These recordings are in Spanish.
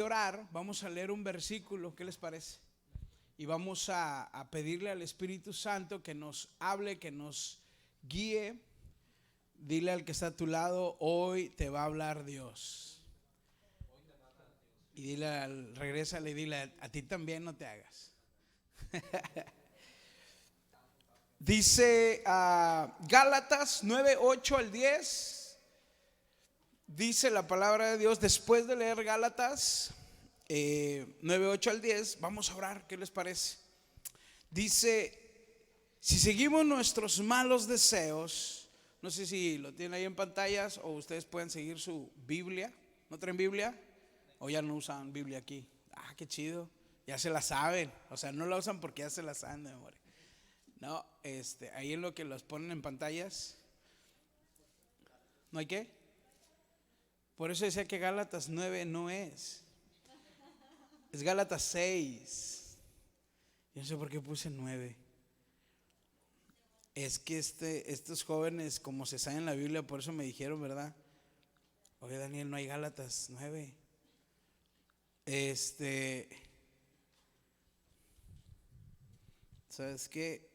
Orar, vamos a leer un versículo, ¿qué les parece? Y vamos a pedirle al Espíritu Santo que nos hable, que nos guíe. Dile al que está a tu lado, hoy te va a hablar Dios. Y dile, regrésale y dile, a ti también no te hagas. Dice Gálatas 9, 8 al 10. Dice la palabra de Dios, después de leer Gálatas 9, 8 al 10, vamos a orar, ¿qué les parece? Dice, si seguimos nuestros malos deseos, no sé si lo tienen ahí en pantallas o ustedes pueden seguir su Biblia. ¿No traen Biblia? ¿O ya no usan Biblia aquí? Ah, qué chido, ya se la saben, o sea, no la usan porque ya se la saben de memoria. No, ahí en lo que los ponen en pantallas, ¿no hay qué? Por eso decía que Gálatas 9 no es Gálatas 6. Yo no sé por qué puse 9. Es que estos jóvenes, como se saben la Biblia, por eso me dijeron, ¿verdad? Oye, Daniel, no hay Gálatas 9. ¿Sabes qué?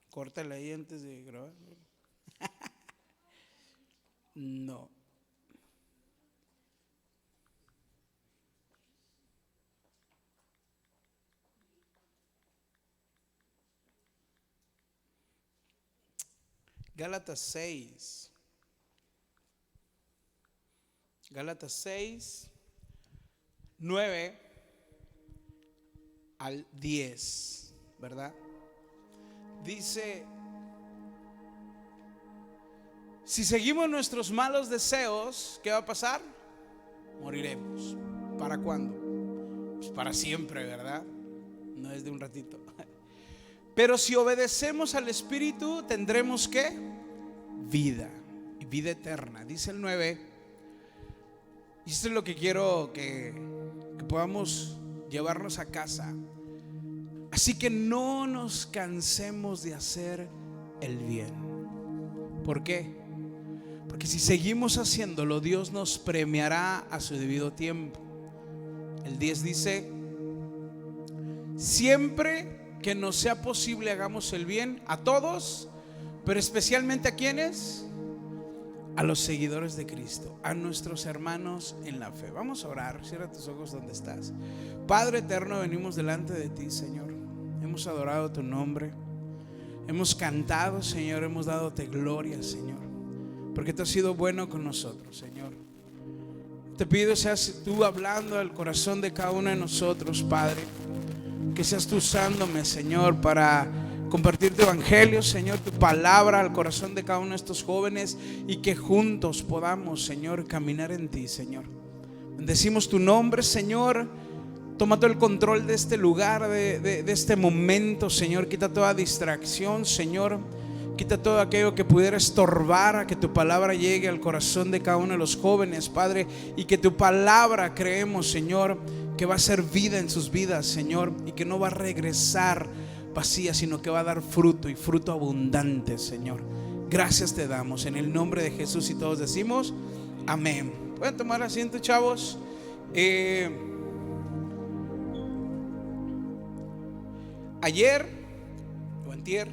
Córtale ahí antes de grabar. No. Gálatas 6. Gálatas 6, 9 al 10, ¿verdad? Dice, si seguimos nuestros malos deseos, ¿qué va a pasar? Moriremos. ¿Para cuándo? Pues para siempre, ¿verdad? No es de un ratito. Pero si obedecemos al Espíritu, tendremos ¿qué? Vida, y vida eterna. Dice el 9. Y esto es lo que quiero que podamos llevarnos a casa. Así que no nos cansemos de hacer el bien. ¿Por qué? Porque si seguimos haciéndolo, Dios nos premiará a su debido tiempo. El 10 dice, siempre que nos sea posible hagamos el bien a todos, pero especialmente ¿a quiénes? A los seguidores de Cristo, a nuestros hermanos en la fe. Vamos a orar, cierra tus ojos donde estás. Padre eterno, venimos delante de ti, Señor. Hemos adorado tu nombre, hemos cantado, Señor, hemos dadote gloria, Señor, porque tú has sido bueno con nosotros, Señor. Te pido seas tú hablando al corazón de cada uno de nosotros, Padre. Que seas tú usándome, Señor, para compartir tu evangelio, Señor, tu palabra al corazón de cada uno de estos jóvenes, y que juntos podamos, Señor, caminar en ti, Señor. Bendecimos tu nombre, Señor. Toma todo el control de este lugar, de este momento, Señor. Quita toda distracción, Señor. Quita todo aquello que pudiera estorbar a que tu palabra llegue al corazón de cada uno de los jóvenes, Padre. Y que tu palabra, creemos, Señor, que va a ser vida en sus vidas, Señor. Y que no va a regresar vacía, sino que va a dar fruto, y fruto abundante, Señor. Gracias te damos en el nombre de Jesús, y todos decimos amén. Pueden tomar asiento, chavos. Ayer o antier,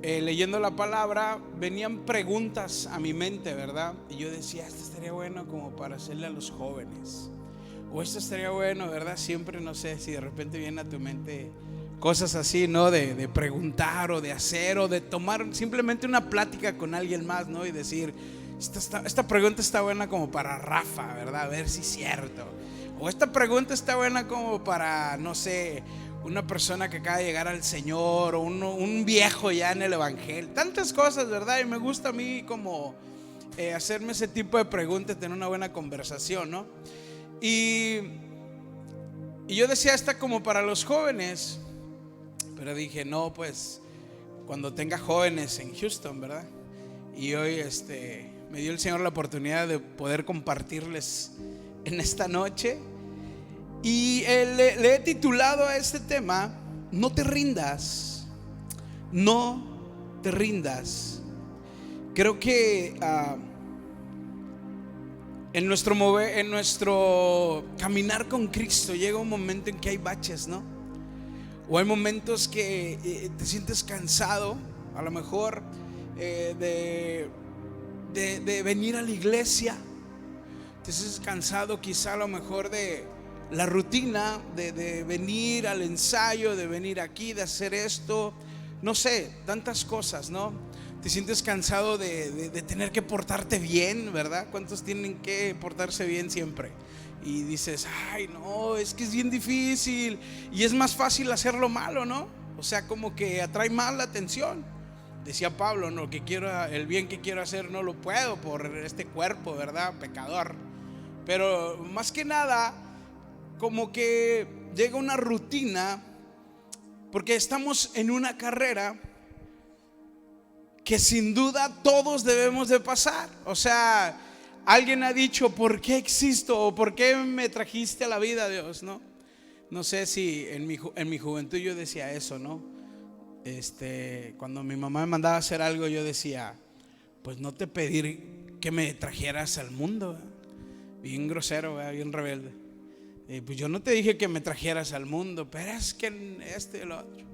leyendo la palabra, venían preguntas a mi mente, ¿verdad? Y yo decía, esto estaría bueno como para hacerle a los jóvenes, o esto estaría bueno, ¿verdad? Siempre, no sé, si de repente viene a tu mente cosas así, ¿no? De preguntar o de hacer, o de tomar simplemente una plática con alguien más, ¿no? Y decir, esta pregunta está buena como para Rafa, ¿verdad? A ver si es cierto. O esta pregunta está buena como para, no sé, una persona que acaba de llegar al Señor, o un viejo ya en el evangelio. Tantas cosas, ¿verdad? Y me gusta a mí como hacerme ese tipo de preguntas, tener una buena conversación, ¿no? Y yo decía, esta como para los jóvenes. Pero dije, no, pues cuando tenga jóvenes en Houston, ¿verdad? Y hoy me dio el Señor la oportunidad de poder compartirles en esta noche. Y le he titulado a este tema, no te rindas, no te rindas. Creo que en nuestro caminar con Cristo llega un momento en que hay baches, ¿no? O hay momentos que te sientes cansado, a lo mejor de venir a la iglesia. Te sientes cansado quizá a lo mejor de la rutina, de venir al ensayo, de venir aquí, de hacer esto, no sé, tantas cosas, ¿no? Te sientes cansado de tener que portarte bien, ¿verdad? ¿Cuántos tienen que portarse bien siempre? Y dices, ay, no, es que es bien difícil. Y es más fácil hacerlo malo, ¿no? O sea, como que atrae más la atención. Decía Pablo, no, el bien que quiero hacer no lo puedo por este cuerpo, ¿verdad? Pecador. Pero más que nada, como que llega una rutina, porque estamos en una carrera que sin duda todos debemos de pasar. O sea, alguien ha dicho, ¿por qué existo? ¿O por qué me trajiste a la vida, Dios? No sé si en mi juventud yo decía eso, ¿no? Cuando mi mamá me mandaba a hacer algo, yo decía, pues no te pedí que me trajeras al mundo, ¿verdad? Bien grosero, ¿verdad? Bien rebelde. Pues yo no te dije que me trajeras al mundo, pero es que y lo otro.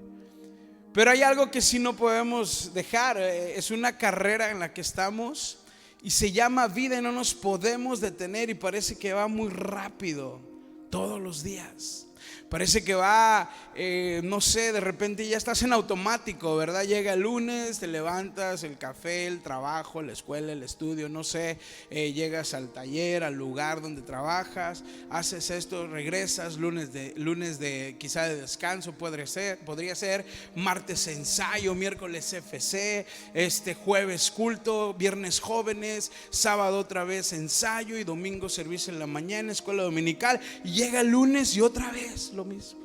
Pero hay algo que sí no podemos dejar, es una carrera en la que estamos y se llama vida y no nos podemos detener, y parece que va muy rápido todos los días. Parece que va, no sé, de repente ya estás en automático, ¿verdad? Llega el lunes, te levantas, el café, el trabajo, la escuela, el estudio, no sé, llegas al taller, al lugar donde trabajas, haces esto, regresas, lunes de quizá de descanso podría ser, martes ensayo, miércoles FC, jueves culto, viernes jóvenes, sábado otra vez ensayo y domingo servicio en la mañana, escuela dominical, y llega el lunes y otra vez lo mismo.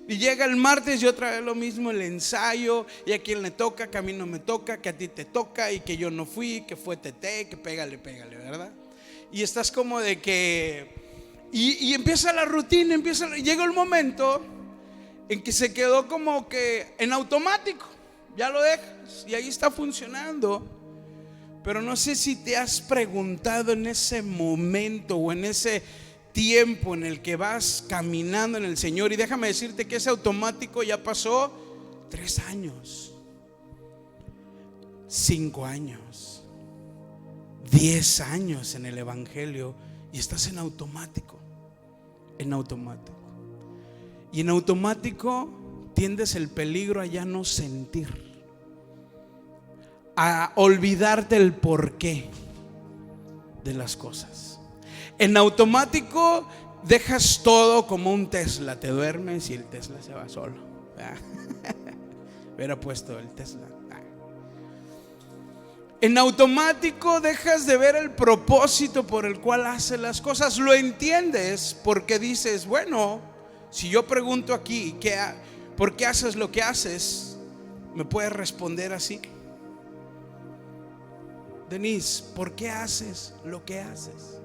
Y llega el martes y otra vez lo mismo, el ensayo, y a quien le toca, que a mí no me toca, que a ti te toca, y que yo no fui, que fue Tete, que pégale, ¿verdad? Y estás como de que y empieza la rutina, llega el momento en que se quedó como que en automático. Ya lo dejas y ahí está funcionando. Pero no sé si te has preguntado en ese momento o en ese tiempo en el que vas caminando en el Señor, y déjame decirte que ese automático ya pasó 3 años, 5 años, 10 años en el Evangelio, y estás en automático. Y en automático tiendes el peligro a ya no sentir, a olvidarte el porqué de las cosas. En automático dejas todo como un Tesla, te duermes y el Tesla se va solo. Hubiera puesto el Tesla. En automático dejas de ver el propósito por el cual haces las cosas. Lo entiendes porque dices, bueno, si yo pregunto aquí, ¿por qué haces lo que haces? Me puedes responder así: Denise, ¿por qué haces lo que haces?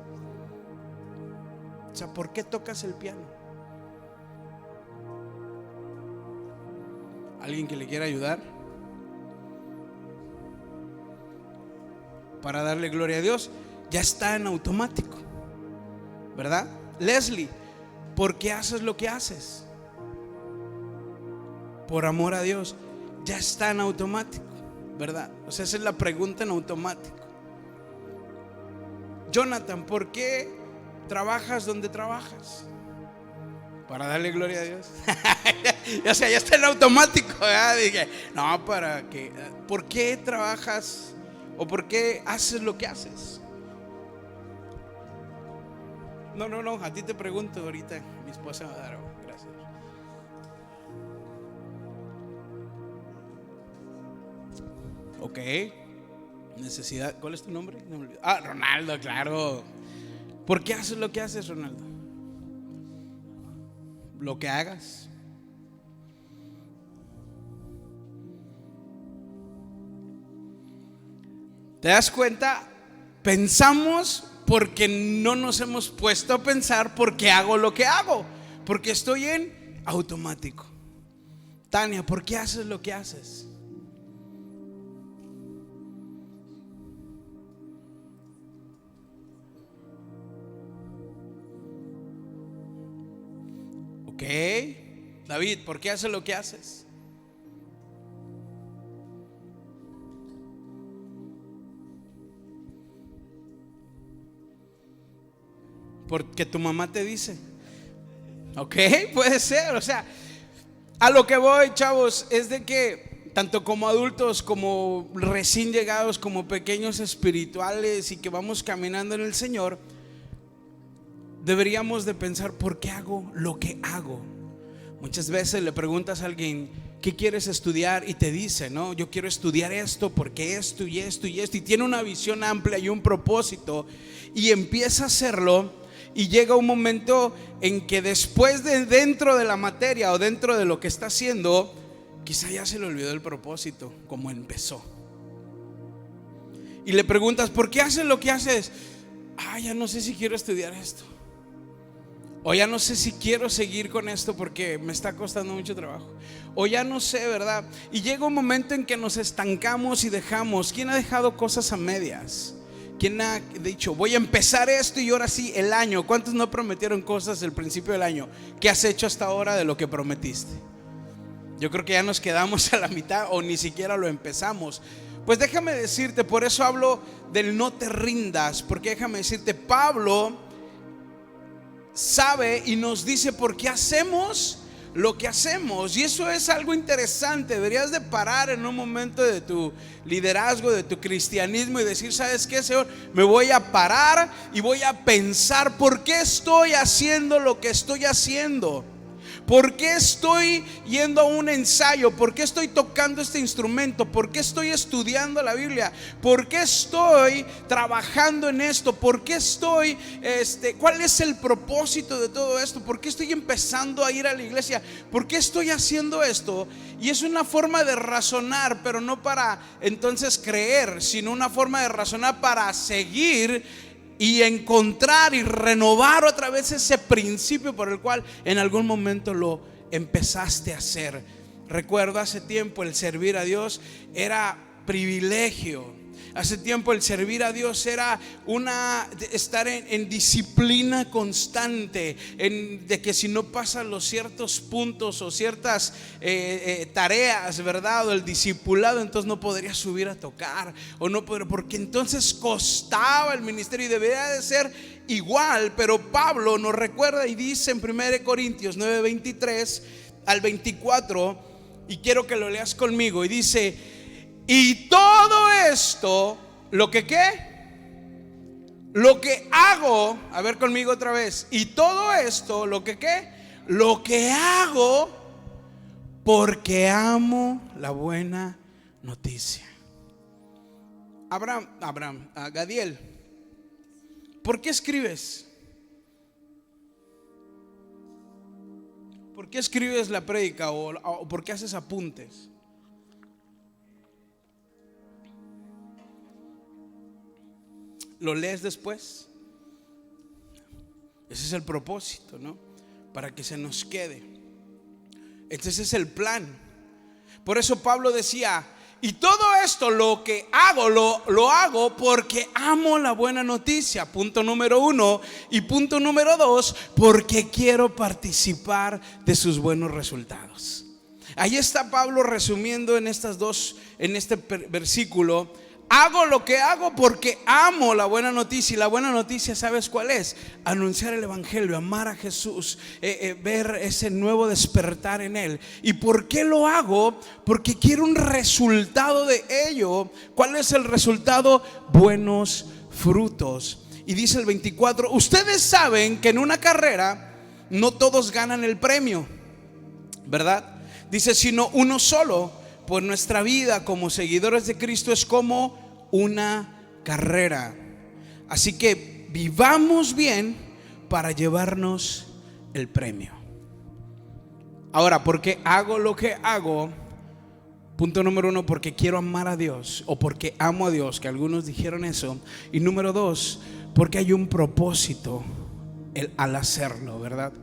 O sea, ¿por qué tocas el piano? ¿Alguien que le quiera ayudar para darle gloria a Dios? Ya está en automático, ¿verdad? Leslie, ¿por qué haces lo que haces? Por amor a Dios. Ya está en automático, ¿verdad? O sea, esa es la pregunta en automático. Jonathan, ¿por qué trabajas donde trabajas? Para darle gloria a Dios. O sea, ya está en automático, ¿verdad? Dije, no, para que, ¿por qué trabajas o por qué haces lo que haces? No, a ti te pregunto ahorita. Mi esposa me va a dar. Gracias. Ok. Necesidad. ¿Cuál es tu nombre? No me olvido. Ronaldo, claro. ¿Por qué haces lo que haces, Ronaldo? Lo que hagas. ¿Te das cuenta? Pensamos porque no nos hemos puesto a pensar por qué hago lo que hago. Porque estoy en automático. Tania, ¿por qué haces lo que haces? Ok, David, ¿por qué haces lo que haces? Porque tu mamá te dice. Ok, puede ser. O sea, a lo que voy, chavos, es de que tanto como adultos, como recién llegados, como pequeños espirituales y que vamos caminando en el Señor, deberíamos de pensar: ¿por qué hago lo que hago? Muchas veces le preguntas a alguien: ¿qué quieres estudiar? Y te dice: no, yo quiero estudiar esto porque esto y esto y esto, y tiene una visión amplia y un propósito, y empieza a hacerlo. Y llega un momento en que después de dentro de la materia o dentro de lo que está haciendo, quizá ya se le olvidó el propósito, como empezó. Y le preguntas: ¿por qué haces lo que haces? Ya no sé si quiero estudiar esto, o ya no sé si quiero seguir con esto porque me está costando mucho trabajo, o ya no sé, ¿verdad? Y llega un momento en que nos estancamos y dejamos. ¿Quién ha dejado cosas a medias? ¿Quién ha dicho: voy a empezar esto y ahora sí el año? ¿Cuántos no prometieron cosas al principio del año? ¿Qué has hecho hasta ahora de lo que prometiste? Yo creo que ya nos quedamos a la mitad o ni siquiera lo empezamos. Pues déjame decirte, por eso hablo del no te rindas, porque déjame decirte, Pablo sabe y nos dice por qué hacemos lo que hacemos. Y eso es algo interesante. Deberías de parar en un momento de tu liderazgo, de tu cristianismo, y decir: ¿sabes qué, Señor? Me voy a parar y voy a pensar por qué estoy haciendo lo que estoy haciendo. ¿Por qué estoy yendo a un ensayo? ¿Por qué estoy tocando este instrumento? ¿Por qué estoy estudiando la Biblia? ¿Por qué estoy trabajando en esto? ¿Por qué estoy, cuál es el propósito de todo esto? ¿Por qué estoy empezando a ir a la iglesia? ¿Por qué estoy haciendo esto? Y es una forma de razonar, pero no para entonces creer, sino una forma de razonar para seguir y encontrar y renovar otra vez ese principio por el cual en algún momento lo empezaste a hacer. Recuerdo hace tiempo el servir a Dios era privilegio. Hace tiempo el servir a Dios era estar en disciplina constante, de que si no pasan los ciertos puntos o ciertas tareas, ¿verdad? O el discipulado, entonces no podría subir a tocar, o no podría, porque entonces costaba el ministerio y debería de ser igual. Pero Pablo nos recuerda y dice en 1 Corintios 9:23 al 24, y quiero que lo leas conmigo, y dice: y todo esto, ¿lo que qué? Lo que hago, a ver conmigo otra vez. Y todo esto, ¿lo que qué? Lo que hago porque amo la buena noticia. Gadiel, ¿por qué escribes? ¿Por qué escribes la prédica o por qué haces apuntes? ¿Lo lees después? Ese es el propósito, ¿no? Para que se nos quede. Ese es el plan. Por eso Pablo decía: y todo esto lo que hago, lo hago porque amo la buena noticia. Punto número 1. Y punto número 2, porque quiero participar de sus buenos resultados. Ahí está Pablo resumiendo en este versículo: hago lo que hago porque amo la buena noticia. Y la buena noticia, ¿sabes cuál es? Anunciar el evangelio, amar a Jesús, ver ese nuevo despertar en Él. ¿Y por qué lo hago? Porque quiero un resultado de ello. ¿Cuál es el resultado? Buenos frutos. Y dice el 24: ustedes saben que en una carrera no todos ganan el premio, ¿verdad? Dice: sino uno solo. Pues nuestra vida como seguidores de Cristo es como una carrera. Así que vivamos bien para llevarnos el premio. Ahora, ¿por qué hago lo que hago? Punto número 1, porque quiero amar a Dios, o porque amo a Dios, que algunos dijeron eso. Y número 2, porque hay un propósito al hacerlo, ¿verdad?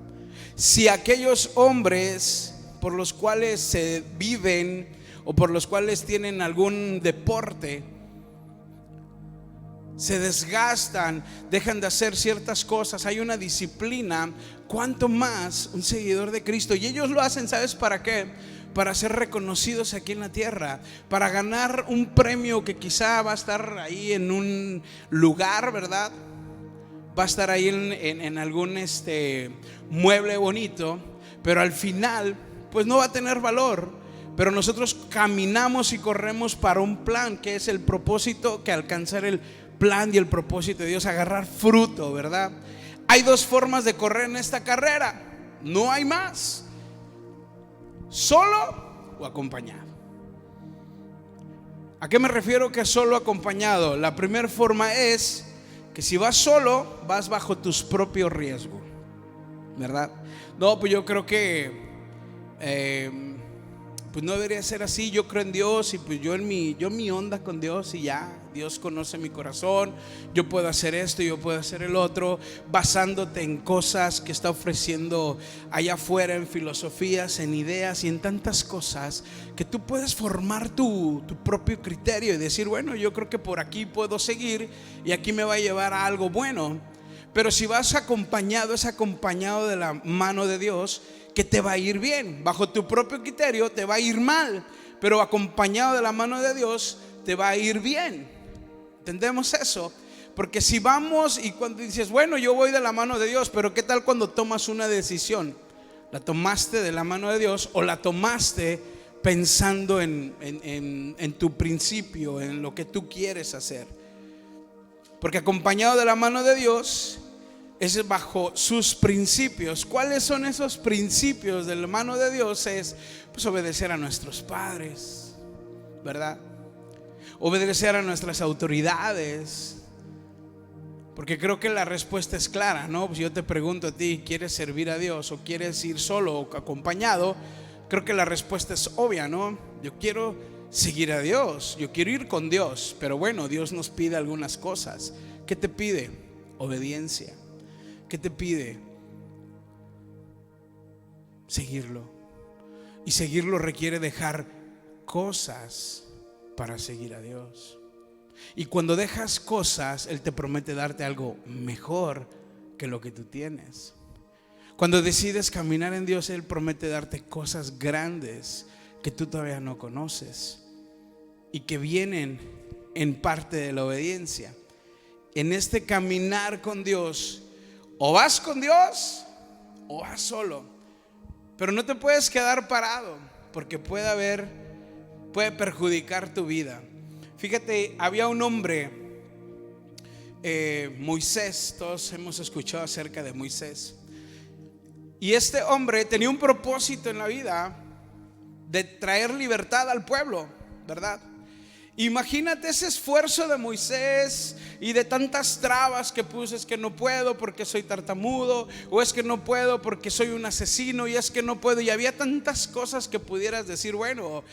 Si aquellos hombres por los cuales se viven o por los cuales tienen algún deporte, se desgastan, dejan de hacer ciertas cosas, hay una disciplina, cuanto más un seguidor de Cristo. Y ellos lo hacen, ¿sabes para qué? Para ser reconocidos aquí en la tierra, para ganar un premio que quizá va a estar ahí en un lugar, ¿verdad? Va a estar ahí en algún mueble bonito, pero al final pues no va a tener valor. Pero nosotros caminamos y corremos para un plan, que es el propósito, que alcanzar el plan y el propósito de Dios, agarrar fruto, ¿verdad? Hay dos formas de correr en esta carrera, no hay más: solo o acompañado. ¿A qué me refiero que solo acompañado? La primera forma es que si vas solo, vas bajo tus propios riesgos, ¿verdad? No, pues yo creo que pues no debería ser así. Yo creo en Dios y pues yo en mi onda con Dios, y ya Dios conoce mi corazón, yo puedo hacer esto, yo puedo hacer el otro, basándote en cosas que está ofreciendo allá afuera, en filosofías, en ideas y en tantas cosas, que tú puedes formar tu propio criterio y decir, bueno, yo creo que por aquí puedo seguir y aquí me va a llevar a algo bueno. Pero si vas acompañado, es acompañado de la mano de Dios, que te va a ir bien. Bajo tu propio criterio te va a ir mal, pero acompañado de la mano de Dios te va a ir bien. ¿Entendemos eso? Porque si vamos y cuando dices, bueno, yo voy de la mano de Dios, pero ¿qué tal cuando tomas una decisión? ¿La tomaste de la mano de Dios o la tomaste pensando en tu principio, en lo que tú quieres hacer? Porque acompañado de la mano de Dios es bajo sus principios. ¿Cuáles son esos principios de la mano de Dios? Es pues obedecer a nuestros padres, ¿verdad? Obedecer a nuestras autoridades. Porque creo que la respuesta es clara, ¿no? Pues yo te pregunto a ti, ¿quieres servir a Dios o quieres ir solo o acompañado? Creo que la respuesta es obvia, ¿no? Yo quiero seguir a Dios, yo quiero ir con Dios. Pero bueno, Dios nos pide algunas cosas. ¿Qué te pide? Obediencia. ¿Qué te pide? Seguirlo. Y seguirlo requiere dejar cosas para seguir a Dios. Y cuando dejas cosas, Él te promete darte algo mejor que lo que tú tienes. Cuando decides caminar en Dios, Él promete darte cosas grandes que tú todavía no conoces y que vienen en parte de la obediencia. En este caminar con Dios, o vas con Dios o vas solo. Pero no te puedes quedar parado, porque puede perjudicar tu vida. Fíjate, había un hombre, Moisés, todos hemos escuchado acerca de Moisés. Y este hombre tenía un propósito en la vida de traer libertad al pueblo, ¿verdad? Imagínate ese esfuerzo de Moisés y de tantas trabas que puso. Es que no puedo porque soy tartamudo, o es que no puedo porque soy un asesino, y es que no puedo. Y había tantas cosas que pudieras decir, bueno,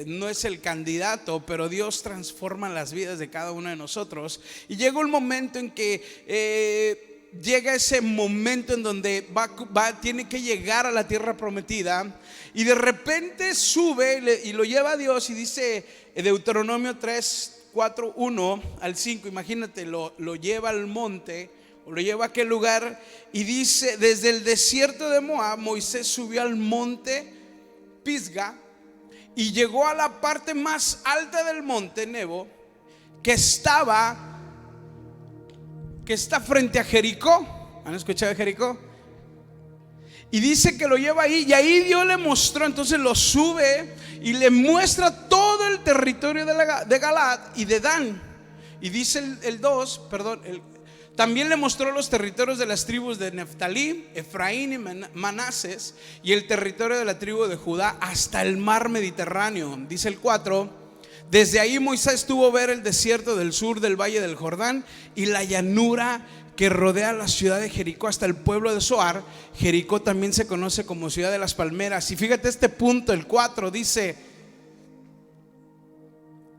no es el candidato, pero Dios transforma las vidas de cada uno de nosotros. Y llega un momento en que llega ese momento en donde tiene que llegar a la tierra prometida, y de repente sube y lo lleva a Dios. Y dice Deuteronomio 3, 4, 1 al 5, imagínate, lo lleva al monte, o lo lleva a aquel lugar, y dice: desde el desierto de Moab, Moisés subió al monte Pisga y llegó a la parte más alta del monte Nebo, que está frente a Jericó. ¿Han escuchado de Jericó? Y dice que lo lleva ahí, y ahí Dios le mostró. Entonces lo sube y le muestra todo el territorio de Galaad y de Dan. Y dice el 2, también le mostró los territorios de las tribus de Neftalí, Efraín y Manasés, y el territorio de la tribu de Judá hasta el mar Mediterráneo. Dice el 4: desde ahí Moisés tuvo ver el desierto del sur del valle del Jordán y la llanura que rodea la ciudad de Jericó hasta el pueblo de Zoar. Jericó también se conoce como ciudad de las palmeras. Y fíjate este punto, el 4, dice: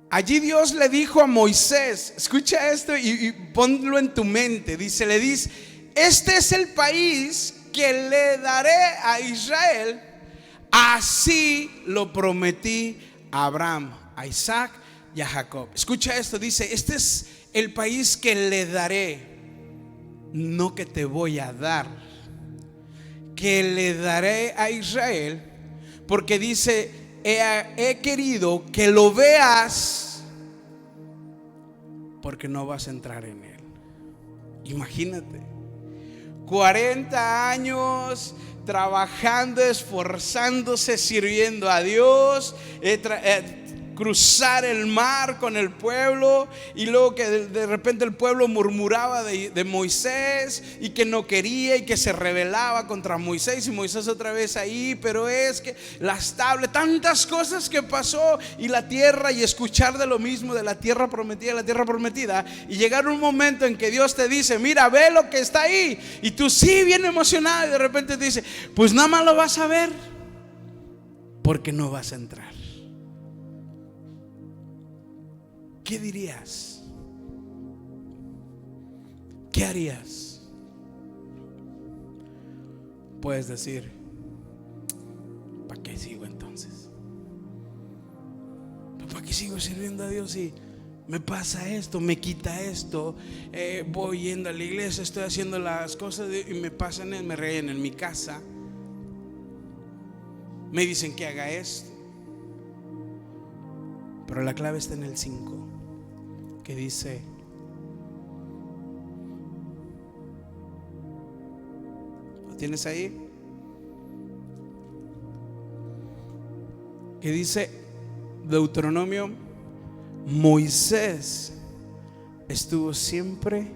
allí Dios le dijo a Moisés, escucha esto y ponlo en tu mente. Dice: este es el país que le daré a Israel, así lo prometí a Abraham, a Isaac y a Jacob. Escucha esto, dice: este es el país que le daré, no que te voy a dar, que le daré a Israel, porque dice: he querido que lo veas, porque no vas a entrar en él. Imagínate, 40 años trabajando, esforzándose, sirviendo a Dios, cruzar el mar con el pueblo, y luego que de repente el pueblo murmuraba de Moisés y que no quería y que se rebelaba contra Moisés, y Moisés otra vez ahí, pero es que las tablas, tantas cosas que pasó, y la tierra, y escuchar de lo mismo, de la tierra prometida, y llegar un momento en que Dios te dice: mira, ve lo que está ahí, y tú sí, bien emocionado, y de repente te dice: pues nada más lo vas a ver, porque no vas a entrar. ¿Qué dirías? ¿Qué harías? Puedes decir: ¿para qué sigo entonces? ¿Para qué sigo sirviendo a Dios si me pasa esto, me quita esto? Voy yendo a la iglesia, estoy haciendo las cosas y me pasan, me reían en mi casa, me dicen que haga esto. Pero la clave está en el 5, que dice: ¿lo tienes ahí? Que dice Deuteronomio: Moisés estuvo siempre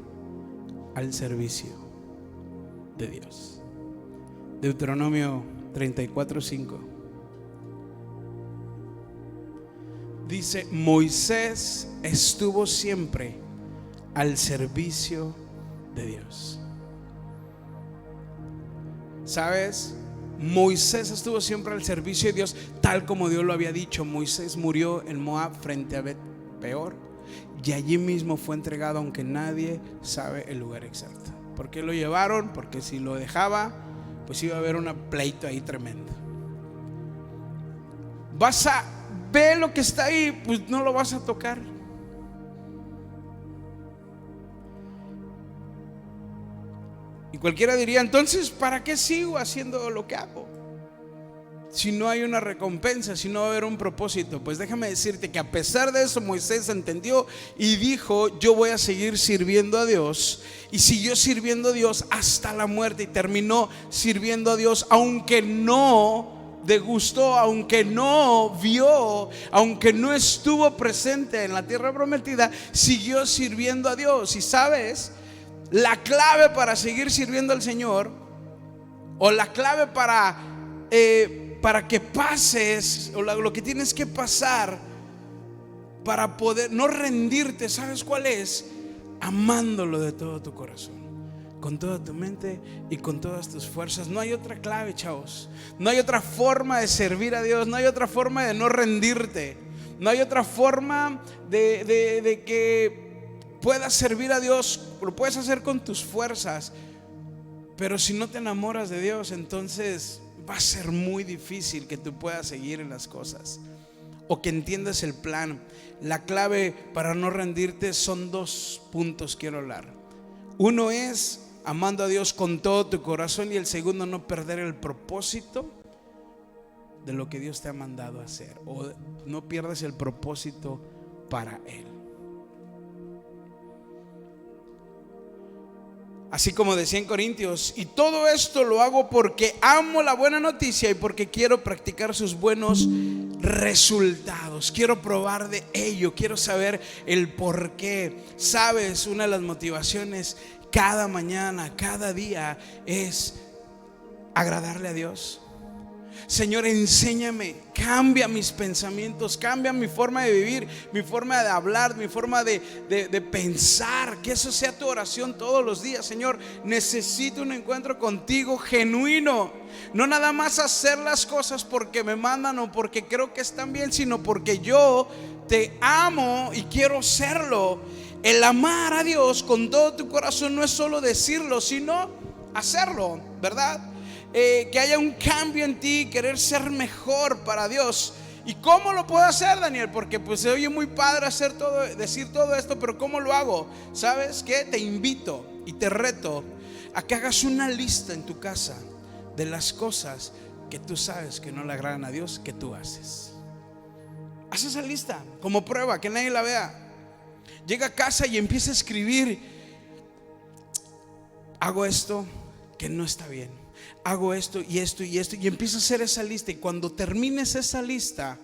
al servicio de Dios. Deuteronomio 34:5 dice: Moisés estuvo siempre al servicio de Dios. ¿Sabes? Moisés estuvo siempre al servicio de Dios, tal como Dios lo había dicho. Moisés murió en Moab frente a Bet-peor, y allí mismo fue entregado, aunque nadie sabe el lugar exacto. ¿Por qué lo llevaron? Porque si lo dejaba, pues iba a haber un pleito ahí tremendo. Vas a ver lo que está ahí, pues no lo vas a tocar. Y cualquiera diría: entonces, ¿para qué sigo haciendo lo que hago? Si no hay una recompensa, si no va a haber un propósito. Pues déjame decirte que a pesar de eso, Moisés entendió y dijo: yo voy a seguir sirviendo a Dios. Y siguió sirviendo a Dios hasta la muerte, y terminó sirviendo a Dios, aunque no degustó, aunque no vio, aunque no estuvo presente en la tierra prometida, siguió sirviendo a Dios. Y sabes, la clave para seguir sirviendo al Señor, o la clave para que pases, o lo que tienes que pasar para poder no rendirte, ¿sabes cuál es? Amándolo de todo tu corazón, con toda tu mente y con todas tus fuerzas. No hay otra clave, chavos. No hay otra forma de servir a Dios. No hay otra forma de no rendirte. No hay otra forma de que puedas servir a Dios. Lo puedes hacer con tus fuerzas, pero si no te enamoras de Dios, entonces va a ser muy difícil que tú puedas seguir en las cosas, o que entiendas el plan. La clave para no rendirte son 2 puntos quiero hablar. Uno es amando a Dios con todo tu corazón, y el segundo, no perder el propósito de lo que Dios te ha mandado a hacer, o no pierdas el propósito para Él. Así como decía en Corintios: y todo esto lo hago porque amo la buena noticia y porque quiero practicar sus buenos resultados. Quiero probar de ello, quiero saber el por qué. Sabes, una de las motivaciones cada mañana, cada día, es agradarle a Dios. Señor, enséñame, cambia mis pensamientos, cambia mi forma de vivir, mi forma de hablar, mi forma de pensar. Que eso sea tu oración todos los días. Señor, necesito un encuentro contigo genuino. No nada más hacer las cosas porque me mandan o porque creo que están bien, sino porque yo te amo y quiero serlo. El amar a Dios con todo tu corazón no es solo decirlo, sino hacerlo, ¿verdad? Que haya un cambio en ti, querer ser mejor para Dios. ¿Y cómo lo puedo hacer, Daniel? Porque pues se oye muy padre decir todo esto, pero ¿cómo lo hago? ¿Sabes qué? Te invito y te reto a que hagas una lista en tu casa de las cosas que tú sabes que no le agradan a Dios, que tú haces. Haz esa lista como prueba, que nadie la vea. Llega a casa y empieza a escribir: hago esto que no está bien, hago esto y esto y esto, y empieza a hacer esa lista. Y cuando termines esa lista,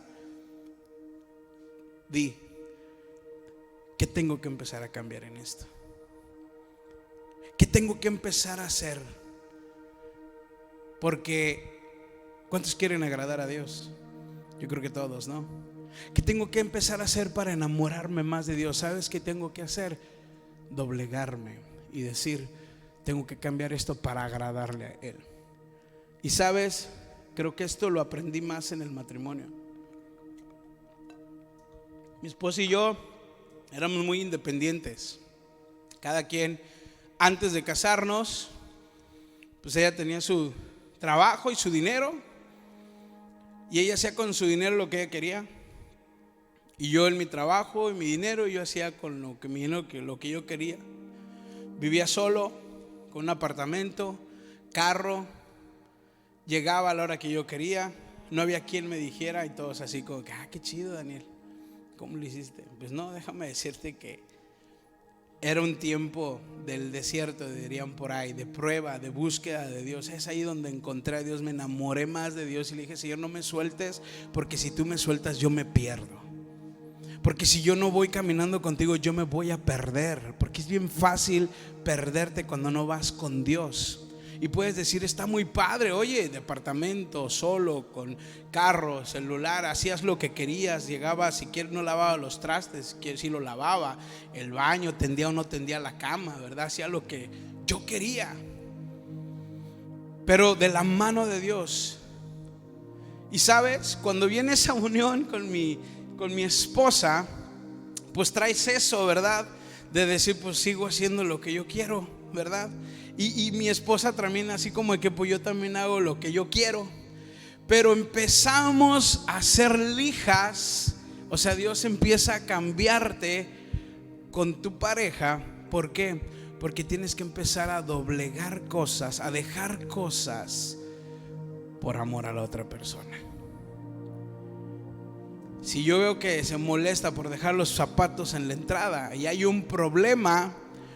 di: ¿qué tengo que empezar a cambiar en esto? ¿Qué tengo que empezar a hacer? Porque ¿cuántos quieren agradar a Dios? Yo creo que todos, ¿no? ¿Qué tengo que empezar a hacer para enamorarme más de Dios? ¿Sabes qué tengo que hacer? Doblegarme y decir: tengo que cambiar esto para agradarle a Él. Y sabes, creo que esto lo aprendí más en el matrimonio. Mi esposa y yo éramos muy independientes. Cada quien, antes de casarnos, pues ella tenía su trabajo y su dinero, y ella hacía con su dinero lo que ella quería, y yo en mi trabajo y mi dinero, yo hacía con lo que yo quería. Vivía solo, con un apartamento, carro, llegaba a la hora que yo quería, no había quien me dijera, y todos así como que: qué chido, Daniel, ¿cómo lo hiciste? Pues no, déjame decirte que era un tiempo del desierto, dirían por ahí, de prueba, de búsqueda de Dios. Es ahí donde encontré a Dios, me enamoré más de Dios y le dije: Señor, no me sueltes, porque si tú me sueltas yo me pierdo. Porque si yo no voy caminando contigo, yo me voy a perder. Porque es bien fácil perderte cuando no vas con Dios. Y puedes decir: está muy padre, oye, departamento, solo, con carro, celular, hacías lo que querías. Llegaba, si quieres no lavaba los trastes, si lo lavaba, el baño, tendía o no tendía la cama, ¿verdad? Hacía lo que yo quería, pero de la mano de Dios. Y sabes, cuando viene esa unión con mi esposa, pues traes eso, ¿verdad? De decir: pues sigo haciendo lo que yo quiero, ¿verdad? Y mi esposa también, así como de que pues yo también hago lo que yo quiero. Pero empezamos a hacer lijas. O sea, Dios empieza a cambiarte con tu pareja. ¿Por qué? Porque tienes que empezar a doblegar cosas, a dejar cosas por amor a la otra persona. Si yo veo que se molesta por dejar los zapatos en la entrada y hay un problema,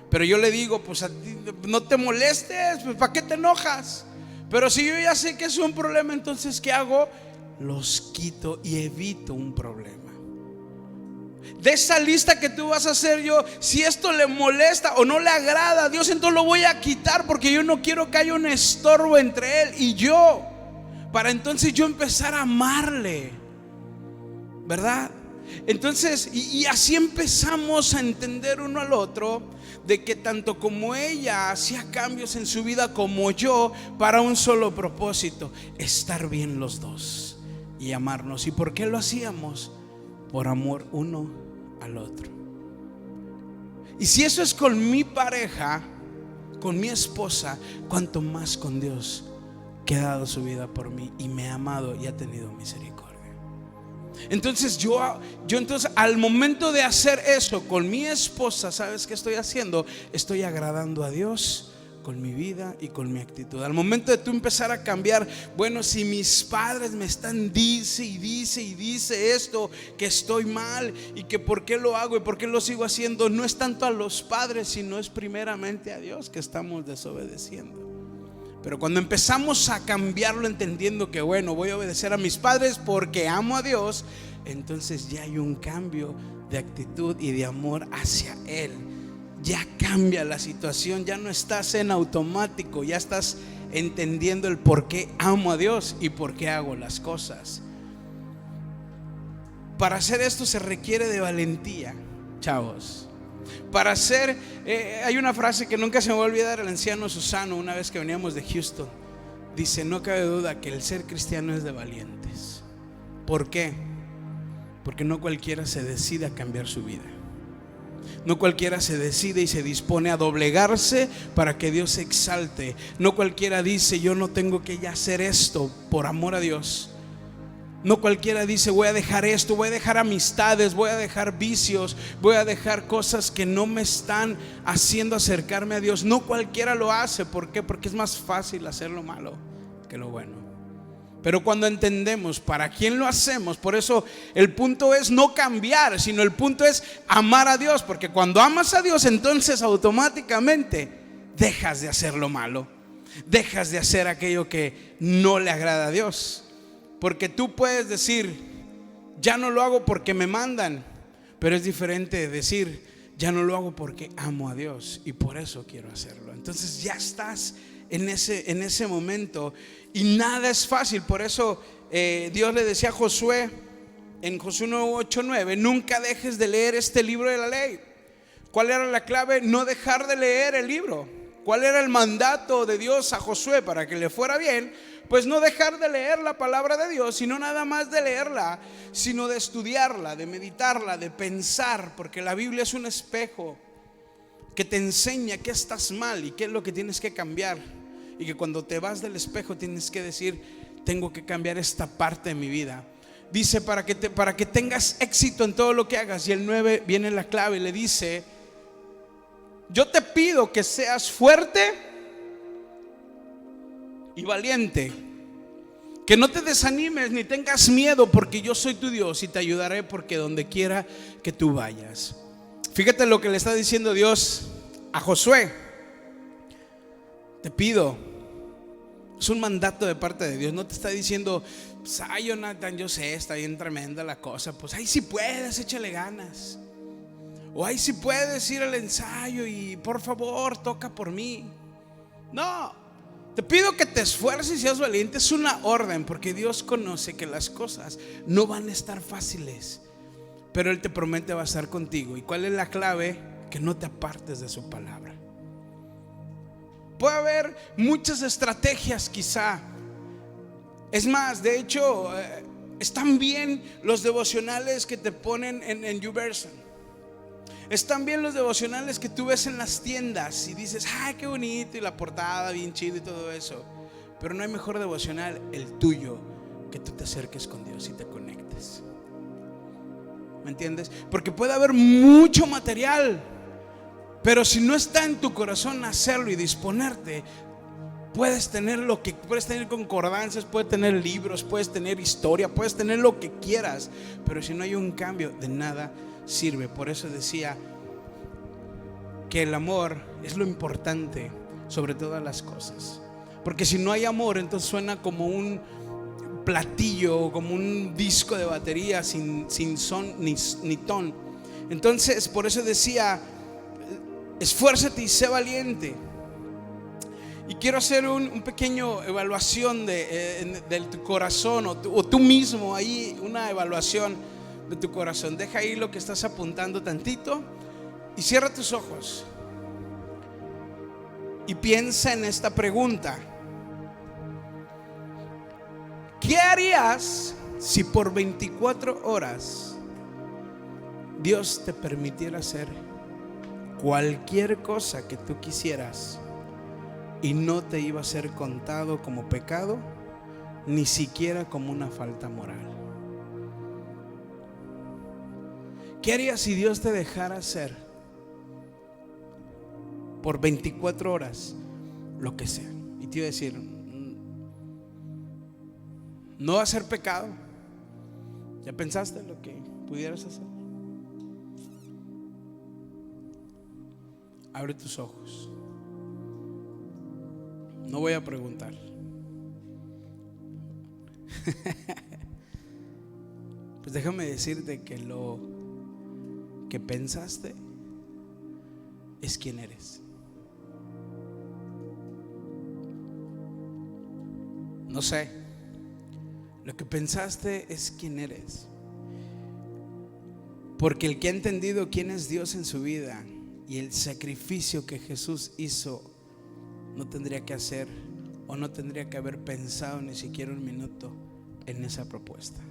pero yo le digo: pues a ti no te molestes, pues ¿para qué te enojas? Pero si yo ya sé que es un problema, entonces ¿qué hago? Los quito y evito un problema. De esa lista que tú vas a hacer, yo, si esto le molesta o no le agrada a Dios, entonces lo voy a quitar, porque yo no quiero que haya un estorbo entre Él y yo, para entonces yo empezar a amarle, ¿verdad? Entonces, y así empezamos a entender uno al otro, de que tanto como ella hacía cambios en su vida como yo, para un solo propósito: estar bien los dos y amarnos. ¿Y por qué lo hacíamos? Por amor uno al otro. Y si eso es con mi pareja, con mi esposa, cuanto más con Dios, que ha dado su vida por mí y me ha amado y ha tenido misericordia. Entonces yo entonces al momento de hacer eso con mi esposa, ¿sabes qué estoy haciendo? Estoy agradando a Dios con mi vida y con mi actitud. Al momento de tú empezar a cambiar, bueno, si mis padres me están dice esto, que estoy mal y que por qué lo hago y por qué lo sigo haciendo, no es tanto a los padres, sino es primeramente a Dios que estamos desobedeciendo. Pero cuando empezamos a cambiarlo, entendiendo que bueno, voy a obedecer a mis padres porque amo a Dios, entonces ya hay un cambio de actitud y de amor hacia Él. Ya cambia la situación, ya no estás en automático, ya estás entendiendo el por qué amo a Dios y por qué hago las cosas. Para hacer esto se requiere de valentía, chavos. Para hacer, hay una frase que nunca se me va a olvidar, el anciano Susano, una vez que veníamos de Houston, dice: no cabe duda que el ser cristiano es de valientes. ¿Por qué? Porque no cualquiera se decide a cambiar su vida. No cualquiera se decide y se dispone a doblegarse para que Dios se exalte. No cualquiera dice: yo no tengo que ya hacer esto por amor a Dios. No cualquiera dice: voy a dejar esto, voy a dejar amistades, voy a dejar vicios, voy a dejar cosas que no me están haciendo acercarme a Dios. No cualquiera lo hace. ¿Por qué? Porque es más fácil hacer lo malo que lo bueno. Pero cuando entendemos para quién lo hacemos, por eso el punto es no cambiar, sino el punto es amar a Dios. Porque cuando amas a Dios, entonces automáticamente dejas de hacer lo malo, dejas de hacer aquello que no le agrada a Dios. Porque tú puedes decir: ya no lo hago porque me mandan, pero es diferente decir: ya no lo hago porque amo a Dios y por eso quiero hacerlo. Entonces ya estás en ese momento y nada es fácil. Por eso Dios le decía a Josué en Josué 8:9: nunca dejes de leer este libro de la ley. ¿Cuál era la clave? No dejar de leer el libro. ¿Cuál era el mandato de Dios a Josué para que le fuera bien? Pues no dejar de leer la palabra de Dios, sino nada más de leerla, sino de estudiarla, de meditarla, de pensar. Porque la Biblia es un espejo que te enseña qué estás mal y qué es lo que tienes que cambiar. Y que cuando te vas del espejo tienes que decir: tengo que cambiar esta parte de mi vida. Dice para que tengas éxito en todo lo que hagas. Y el 9 viene la clave y le dice: yo te pido que seas fuerte y valiente, que no te desanimes ni tengas miedo, porque yo soy tu Dios y te ayudaré porque donde quiera que tú vayas. Fíjate lo que le está diciendo Dios a Josué: te pido. Es un mandato de parte de Dios. No te está diciendo: pues, ay, Jonathan, yo sé, está bien tremenda la cosa, pues ay, si puedes, échale ganas. O ay, si puedes ir al ensayo y por favor toca por mí. No, te pido que te esfuerces y seas valiente. Es una orden, porque Dios conoce que las cosas no van a estar fáciles, pero Él te promete va a estar contigo. ¿Y cuál es la clave? Que no te apartes de su palabra. Puede haber muchas estrategias quizá. Es más, de hecho, están bien los devocionales que te ponen en YouVersion. Están bien los devocionales que tú ves en las tiendas y dices: ay, qué bonito, y la portada bien chido y todo eso. Pero no hay mejor devocional, el tuyo, que tú te acerques con Dios y te conectes. ¿Me entiendes? Porque puede haber mucho material, pero si no está en tu corazón hacerlo y disponerte, puedes tener puedes tener concordancias, puedes tener libros, puedes tener historia, puedes tener lo que quieras, pero si no hay un cambio, de nada sirve. Por eso decía que el amor es lo importante sobre todas las cosas. Porque si no hay amor, entonces suena como un platillo, como un disco de batería sin son ni ton. Entonces por eso decía: esfuérzate y sé valiente. Y quiero hacer un pequeño evaluación de tu corazón, o tú mismo ahí, una evaluación de tu corazón. Deja ahí lo que estás apuntando tantito y cierra tus ojos y piensa en esta pregunta: ¿qué harías si por 24 horas Dios te permitiera hacer cualquier cosa que tú quisieras y no te iba a ser contado como pecado, ni siquiera como una falta moral? ¿Qué harías si Dios te dejara hacer por 24 horas lo que sea? Y te iba a decir: no va a ser pecado. ¿Ya pensaste lo que pudieras hacer? Abre tus ojos. No voy a preguntar. Pues déjame decirte que lo que pensaste es quién eres. No sé, lo que pensaste es quién eres. Porque el que ha entendido quién es Dios en su vida y el sacrificio que Jesús hizo, no tendría que hacer o no tendría que haber pensado ni siquiera un minuto en esa propuesta.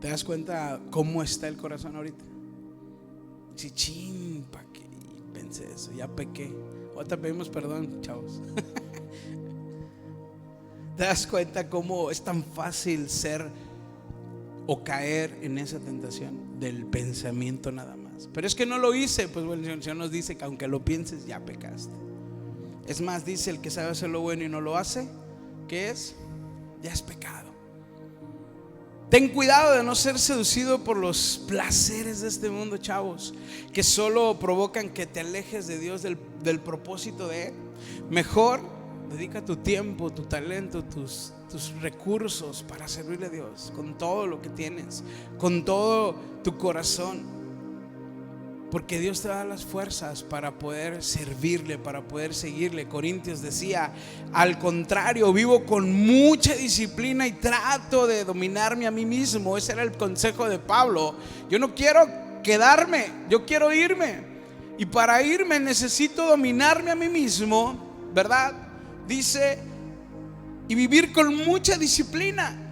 ¿Te das cuenta cómo está el corazón ahorita? Si chimpa, que pensé eso, ya pequé. Ahorita pedimos perdón, chavos. ¿Te das cuenta cómo es tan fácil ser o caer en esa tentación del pensamiento nada más? Pero es que no lo hice. Pues bueno, el Señor nos dice que aunque lo pienses, ya pecaste. Es más, dice: el que sabe hacer lo bueno y no lo hace, ¿qué es? Ya es pecado. Ten cuidado de no ser seducido por los placeres de este mundo, chavos, que solo provocan que te alejes de Dios, del propósito de Él. Mejor dedica tu tiempo, tu talento, tus recursos para servirle a Dios con todo lo que tienes, con todo tu corazón, porque Dios te da las fuerzas para poder servirle, para poder seguirle. Corintios decía: al contrario, vivo con mucha disciplina y trato de dominarme a mí mismo. Ese era el consejo de Pablo. Yo no quiero quedarme, yo quiero irme, y para irme necesito dominarme a mí mismo, ¿verdad? Dice: y vivir con mucha disciplina.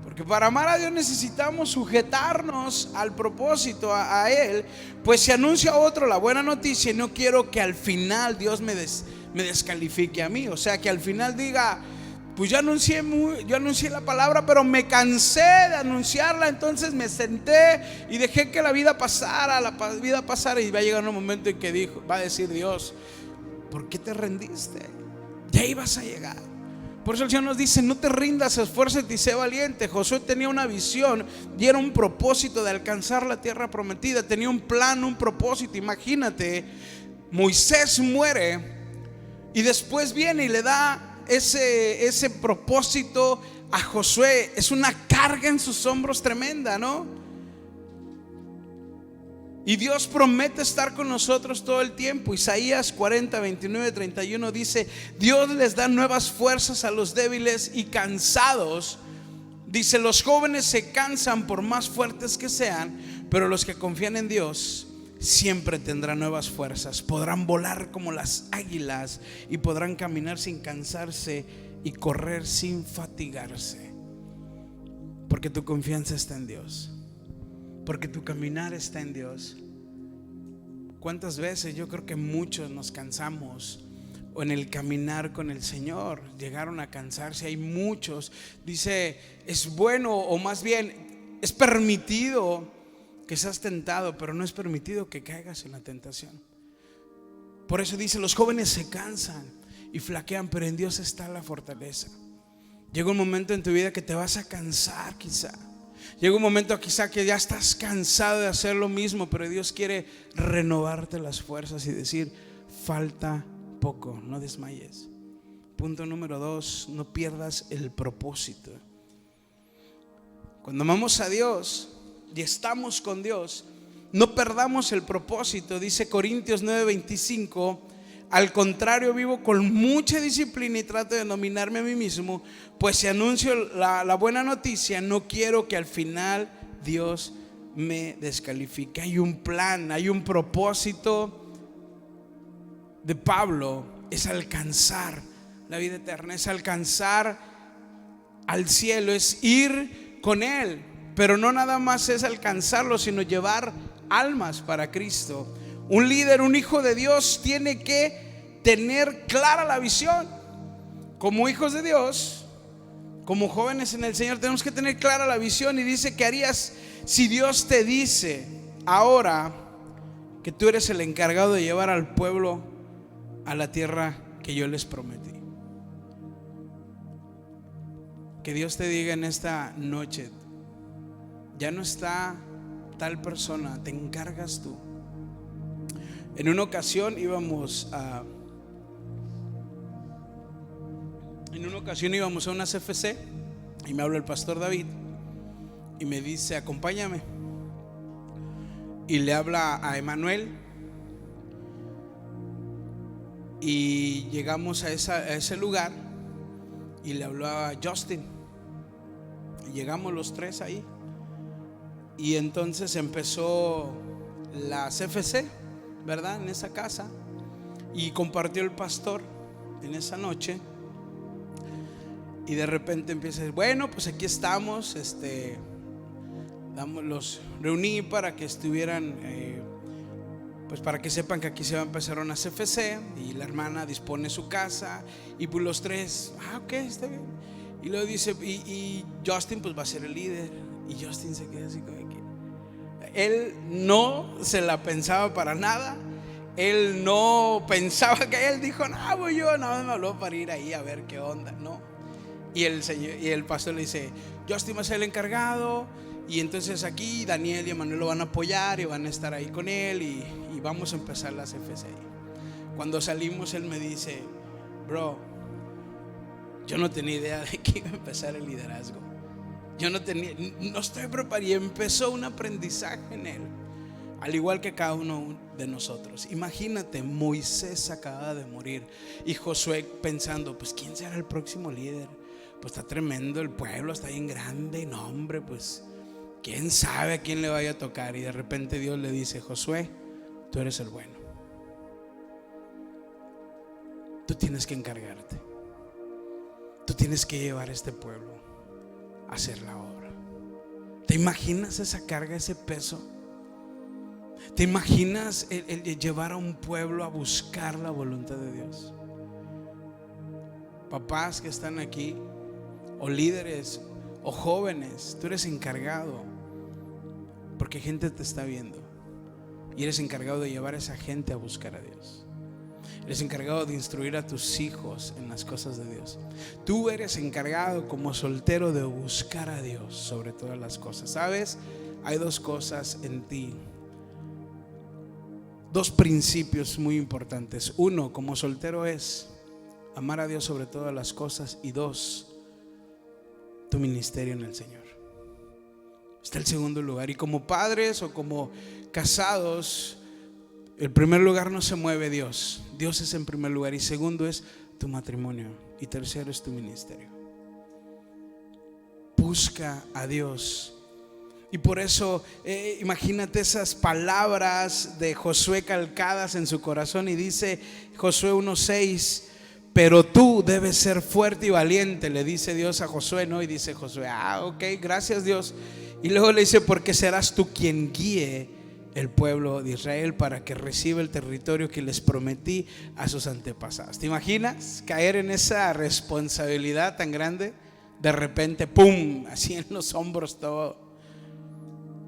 Porque para amar a Dios necesitamos sujetarnos al propósito, a Él. Pues si anuncio a otro la buena noticia, no quiero que al final Dios me descalifique a mí. O sea, que al final diga: pues yo anuncié la palabra, pero me cansé de anunciarla, entonces me senté y dejé que la vida pasara, y va a llegar un momento en que va a decir Dios: ¿por qué te rendiste? Ya ibas a llegar. Por eso el Señor nos dice: no te rindas, esfuérzate y sé valiente. Josué tenía una visión y era un propósito de alcanzar la tierra prometida. Tenía un plan, un propósito. Imagínate, Moisés muere y después viene y le da ese propósito a Josué. Es una carga en sus hombros tremenda, ¿no? Y Dios promete estar con nosotros todo el tiempo. Isaías 40, 29, 31 dice: Dios les da nuevas fuerzas a los débiles y cansados. Dice: los jóvenes se cansan por más fuertes que sean, pero los que confían en Dios siempre tendrán nuevas fuerzas. Podrán volar como las águilas y podrán caminar sin cansarse y correr sin fatigarse. Porque tu confianza está en Dios, porque tu caminar está en Dios. ¿Cuántas veces? Yo creo que muchos nos cansamos o en el caminar con el Señor llegaron a cansarse. Hay muchos. Dice: es bueno, o más bien es permitido que seas tentado, pero no es permitido que caigas en la tentación. Por eso dice: los jóvenes se cansan y flaquean, pero en Dios está la fortaleza. Llega un momento en tu vida que te vas a cansar, quizá. Llega un momento quizá que ya estás cansado de hacer lo mismo, pero Dios quiere renovarte las fuerzas y decir: falta poco, no desmayes. Punto número 2: no pierdas el propósito. Cuando amamos a Dios y estamos con Dios, no perdamos el propósito. Dice Corintios 9:25: al contrario, vivo con mucha disciplina y trato de dominarme a mí mismo, pues si anuncio la buena noticia, no quiero que al final Dios me descalifique. Hay un plan, hay un propósito de Pablo: es alcanzar la vida eterna, es alcanzar al cielo, es ir con Él. Pero no nada más es alcanzarlo, sino llevar almas para Cristo. Un líder, un hijo de Dios, tiene que tener clara la visión. Como hijos de Dios, como jóvenes en el Señor, tenemos que tener clara la visión. Y dice: ¿qué harías si Dios te dice ahora que tú eres el encargado de llevar al pueblo a la tierra que yo les prometí? Que Dios te diga en esta noche: ya no está tal persona, te encargas tú. En una ocasión íbamos a una CFC y me habla el pastor David y me dice: acompáñame. Y le habla a Emanuel y llegamos a ese lugar y le habló a Justin y llegamos los tres ahí. Y entonces empezó la CFC, ¿verdad? En esa casa. Y compartió el pastor en esa noche. Y de repente empieza a decir: bueno, pues aquí estamos. Los reuní para que estuvieran pues para que sepan que aquí se va a empezar una CFC y la hermana dispone su casa y pues los tres, ok, está bien. Y luego dice, y Justin pues va a ser el líder. Y Justin se queda así como que él no se la pensaba para nada. Él no pensaba que él dijo, no, voy yo, no, me habló para ir ahí a ver qué onda, no. Y el pastor le dice, Justin va a ser el encargado. Y entonces aquí Daniel y Emanuel lo van a apoyar y van a estar ahí con él y vamos a empezar la CFC. Cuando salimos él me dice, bro, yo no tenía idea de que iba a empezar el liderazgo. Yo no estoy preparado. Y empezó un aprendizaje en él, al igual que cada uno de nosotros. Imagínate, Moisés acaba de morir y Josué pensando, pues ¿quién será el próximo líder? Pues está tremendo el pueblo, está bien grande. No, hombre, pues quién sabe a quién le vaya a tocar. Y de repente Dios le dice, Josué, tú eres el bueno. Tú tienes que encargarte. Tú tienes que llevar a este pueblo a hacer la obra. ¿Te imaginas esa carga, ese peso? ¿Te imaginas el llevar a un pueblo a buscar la voluntad de Dios? Papás que están aquí, o líderes, o jóvenes, tú eres encargado, porque gente te está viendo, y eres encargado de llevar a esa gente a buscar a Dios. Eres encargado de instruir a tus hijos en las cosas de Dios. Tú eres encargado como soltero de buscar a Dios sobre todas las cosas. ¿Sabes? Hay dos cosas en ti, dos principios muy importantes. Uno, como soltero, es amar a Dios sobre todas las cosas. Y dos, tu ministerio en el Señor. Está el segundo lugar. Y como padres o como casados, el primer lugar no se mueve Dios. Dios es en primer lugar. Y segundo es tu matrimonio. Y tercero es tu ministerio. Busca a Dios. Y por eso imagínate esas palabras de Josué calcadas en su corazón. Y dice Josué 1:6, pero tú debes ser fuerte y valiente, le dice Dios a Josué, ¿no? Y dice Josué, ok, gracias Dios. Y luego le dice, porque serás tú quien guíe el pueblo de Israel para que reciba el territorio que les prometí a sus antepasados. ¿Te imaginas caer en esa responsabilidad tan grande? De repente, ¡pum!, así en los hombros todo.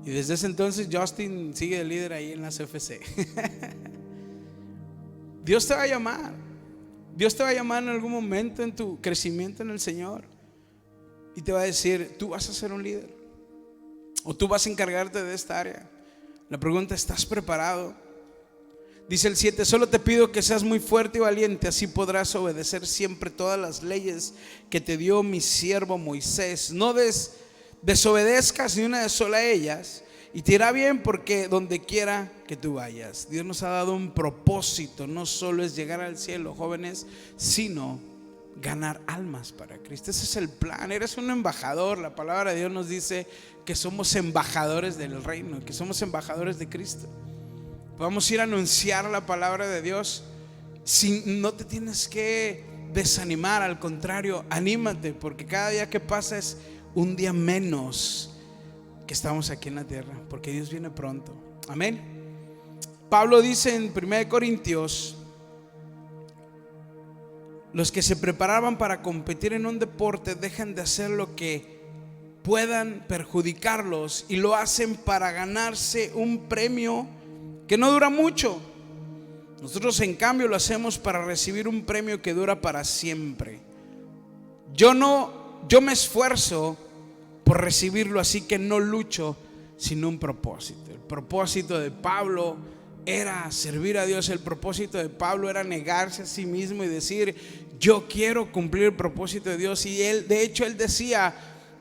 Y desde ese entonces Justin sigue de líder ahí en la CFC. Dios te va a llamar. Dios te va a llamar en algún momento en tu crecimiento en el Señor y te va a decir, tú vas a ser un líder o tú vas a encargarte de esta área. La pregunta, ¿estás preparado? Dice el 7, solo te pido que seas muy fuerte y valiente, así podrás obedecer siempre todas las leyes que te dio mi siervo Moisés. No desobedezcas ni una de sola ellas, y te irá bien porque donde quiera que tú vayas. Dios nos ha dado un propósito, no solo es llegar al cielo, jóvenes, sino ganar almas para Cristo. Ese es el plan. Eres un embajador. La palabra de Dios nos dice que somos embajadores del reino, que somos embajadores de Cristo. Vamos a ir a anunciar la palabra de Dios. No te tienes que desanimar, al contrario, anímate, porque cada día que pasa es un día menos que estamos aquí en la tierra, porque Dios viene pronto. Amén. Pablo dice en 1 Corintios, los que se preparaban para competir en un deporte dejan de hacer lo que puedan perjudicarlos y lo hacen para ganarse un premio que no dura mucho. Nosotros en cambio lo hacemos para recibir un premio que dura para siempre. Yo me esfuerzo por recibirlo, así que no lucho sin un propósito. El propósito de Pablo era servir a Dios. El propósito de Pablo era negarse a sí mismo y decir, yo quiero cumplir el propósito de Dios. Y él, de hecho, él decía,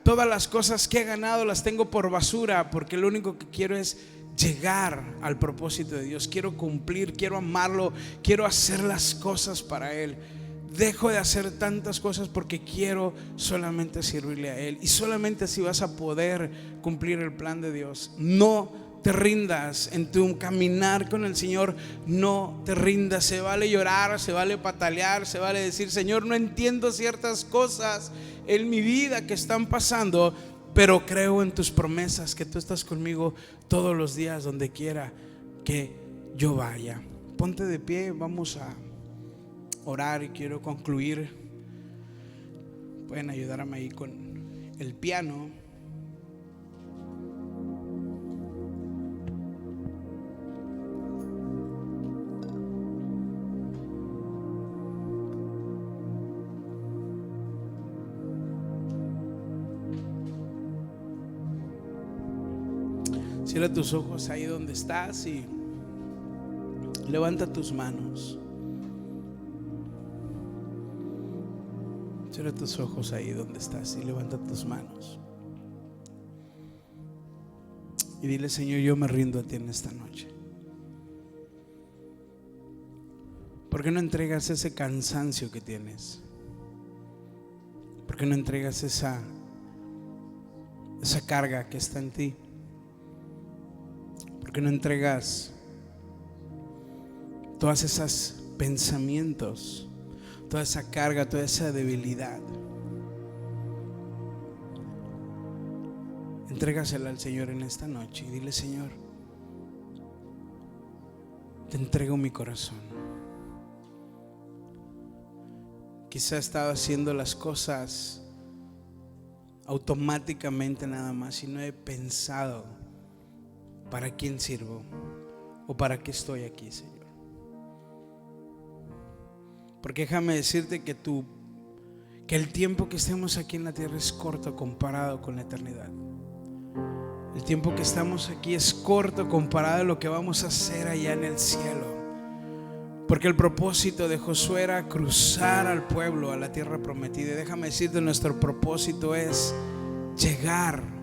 todas las cosas que he ganado las tengo por basura, porque lo único que quiero es llegar al propósito de Dios. Quiero cumplir, quiero amarlo, quiero hacer las cosas para Él. Dejo de hacer tantas cosas porque quiero solamente servirle a Él. Y solamente así vas a poder cumplir el plan de Dios. No te rindas en tu caminar con el Señor. No te rindas. Se vale llorar, se vale patalear, se vale decir, Señor, no entiendo ciertas cosas en mi vida que están pasando, pero creo en tus promesas, que tú estás conmigo todos los días, donde quiera que yo vaya. Ponte de pie, vamos a orar y quiero concluir. Pueden ayudarme ahí con el piano. Cierra tus ojos ahí donde estás y levanta tus manos. Cierra tus ojos ahí donde estás y levanta tus manos. Y dile: Señor, yo me rindo a ti en esta noche. ¿Por qué no entregas ese cansancio que tienes? ¿Por qué no entregas esa carga que está en ti? ¿Por qué no entregas todos esos pensamientos, toda esa carga, toda esa debilidad? Entrégasela al Señor en esta noche y dile: Señor, te entrego mi corazón. Quizá he estado haciendo las cosas automáticamente nada más y no he pensado para quién sirvo o para qué estoy aquí, Señor. Porque déjame decirte que el tiempo que estemos aquí en la tierra es corto comparado con la eternidad. El tiempo que estamos aquí es corto comparado a lo que vamos a hacer allá en el cielo. Porque el propósito de Josué era cruzar al pueblo a la tierra prometida. Y déjame decirte, nuestro propósito es llegar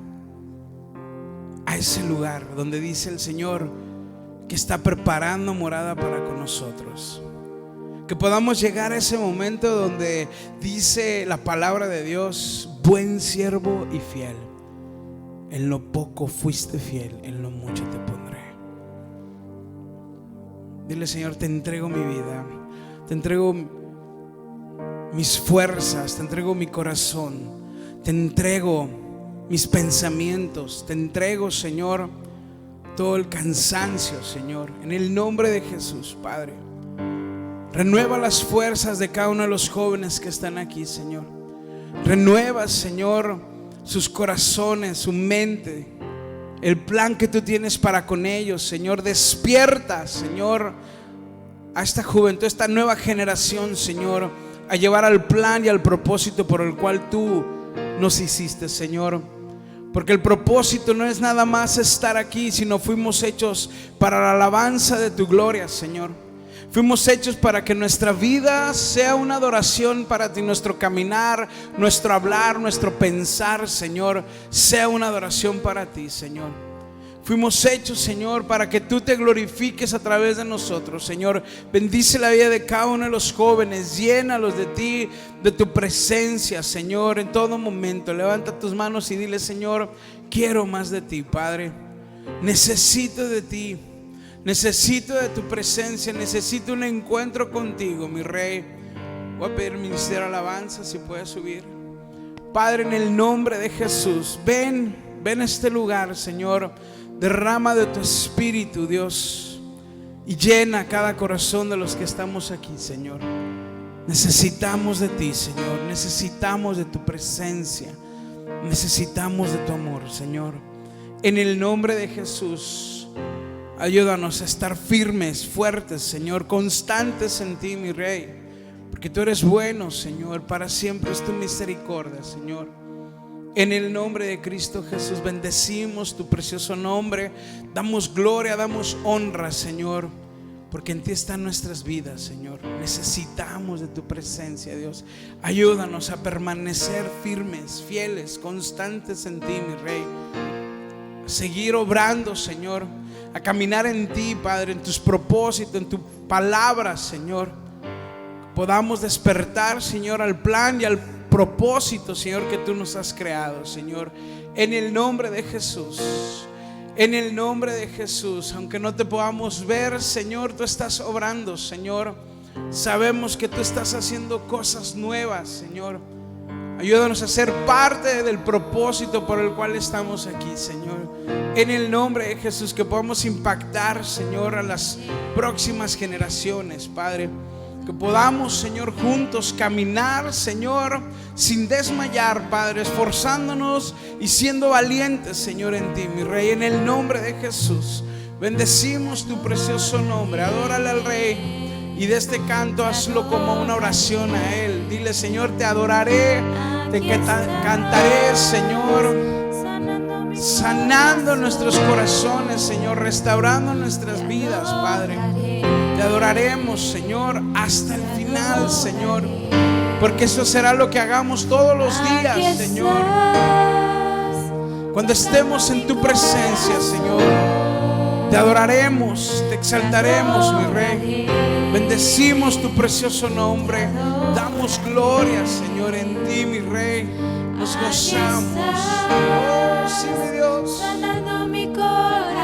a ese lugar donde dice el Señor que está preparando morada para con nosotros. Que podamos llegar a ese momento donde dice la palabra de Dios: buen siervo y fiel, en lo poco fuiste fiel, en lo mucho te pondré. Dile: Señor, te entrego mi vida, te entrego mis fuerzas, te entrego mi corazón, te entrego mis pensamientos, te entrego, Señor, todo el cansancio, Señor, en el nombre de Jesús, Padre. Renueva las fuerzas de cada uno de los jóvenes que están aquí, Señor. Renueva, Señor, sus corazones, su mente, el plan que tú tienes para con ellos, Señor. Despierta, Señor, a esta juventud, a esta nueva generación, Señor, a llevar al plan y al propósito por el cual tú nos hiciste, Señor. Porque el propósito no es nada más estar aquí, sino fuimos hechos para la alabanza de tu gloria, Señor. Fuimos hechos para que nuestra vida sea una adoración para ti. Nuestro caminar, nuestro hablar, nuestro pensar, Señor, sea una adoración para ti, Señor. Fuimos hechos, Señor, para que tú te glorifiques a través de nosotros, Señor. Bendice la vida de cada uno de los jóvenes. Llénalos de ti, de tu presencia, Señor, en todo momento. Levanta tus manos y dile: Señor, quiero más de ti, Padre. Necesito de ti. Necesito de tu presencia, necesito un encuentro contigo, mi Rey. Voy a pedir al ministerio de alabanza, si puedes subir. Padre, en el nombre de Jesús, ven a este lugar, Señor. Derrama de tu espíritu, Dios, y llena cada corazón de los que estamos aquí, Señor. Necesitamos de ti, Señor. Necesitamos de tu presencia. Necesitamos de tu amor, Señor. En el nombre de Jesús, ayúdanos a estar firmes, fuertes, Señor, constantes en ti, mi Rey, porque tú eres bueno, Señor. Para siempre es tu misericordia, Señor. En el nombre de Cristo Jesús bendecimos tu precioso nombre. Damos gloria, damos honra, Señor, porque en ti están nuestras vidas, Señor. Necesitamos de tu presencia, Dios. Ayúdanos a permanecer firmes, fieles, constantes en ti, mi Rey. A seguir obrando, Señor, a caminar en ti, Padre, en tus propósitos, en tu palabra, Señor. Podamos despertar, Señor, al plan y al propósito, Señor, que tú nos has creado, Señor. En el nombre de Jesús, en el nombre de Jesús. Aunque no te podamos ver, Señor, tú estás obrando, Señor. Sabemos que tú estás haciendo cosas nuevas, Señor. Ayúdanos a ser parte del propósito por el cual estamos aquí, Señor. En el nombre de Jesús, que podamos impactar, Señor, a las próximas generaciones, Padre. Que podamos, Señor, juntos caminar, Señor, sin desmayar, Padre, esforzándonos y siendo valientes, Señor, en ti, mi Rey. En el nombre de Jesús, bendecimos tu precioso nombre. Adórale al Rey. Y de este canto hazlo como una oración a Él. Dile: Señor, te adoraré, te cantaré, Señor, sanando nuestros corazones, Señor, restaurando nuestras vidas, Padre. Te adoraremos, Señor, hasta el final, Señor, porque eso será lo que hagamos todos los días, Señor. Cuando estemos en tu presencia, Señor, te adoraremos, te exaltaremos, mi Rey. Bendecimos tu precioso nombre. Damos gloria, Señor, en ti, mi Rey. Nos gozamos. Oh, sí, mi Dios.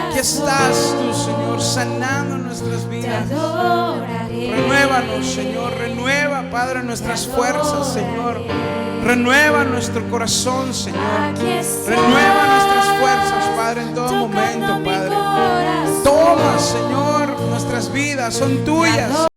Aquí estás tú, Señor, sanando nuestras vidas. Renuévanos, Señor. Renueva, Padre, nuestras fuerzas, Señor. Renueva nuestro corazón, Señor. Renueva nuestras fuerzas, Padre, en todo momento, Padre. Toma, Señor, nuestras vidas son tuyas.